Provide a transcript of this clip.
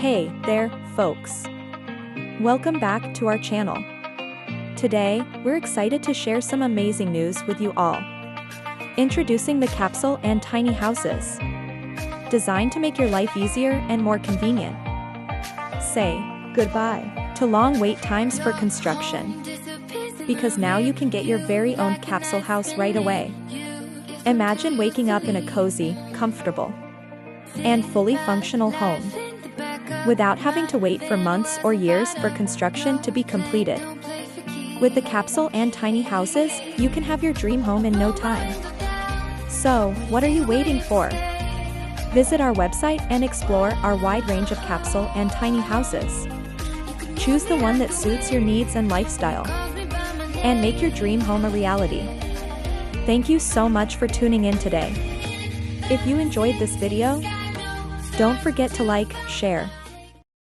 Hey there, folks. Welcome back to our channel. Today, we're excited to share some amazing news with you all. Introducing the Capsule and Tiny Houses. Designed to make your life easier and more convenient. Say goodbye to long wait times for construction. Because now you can get your very own capsule house right away. Imagine waking up in a cozy, comfortable, and fully functional home, without having to wait for months or years for construction to be completed. With the Capsule and Tiny Houses, you can have your dream home in no time. So, what are you waiting for? Visit our website and explore our wide range of capsule and tiny houses. Choose the one that suits your needs and lifestyle, and make your dream home a reality. Thank you so much for tuning in today. If you enjoyed this video, don't forget to like, share,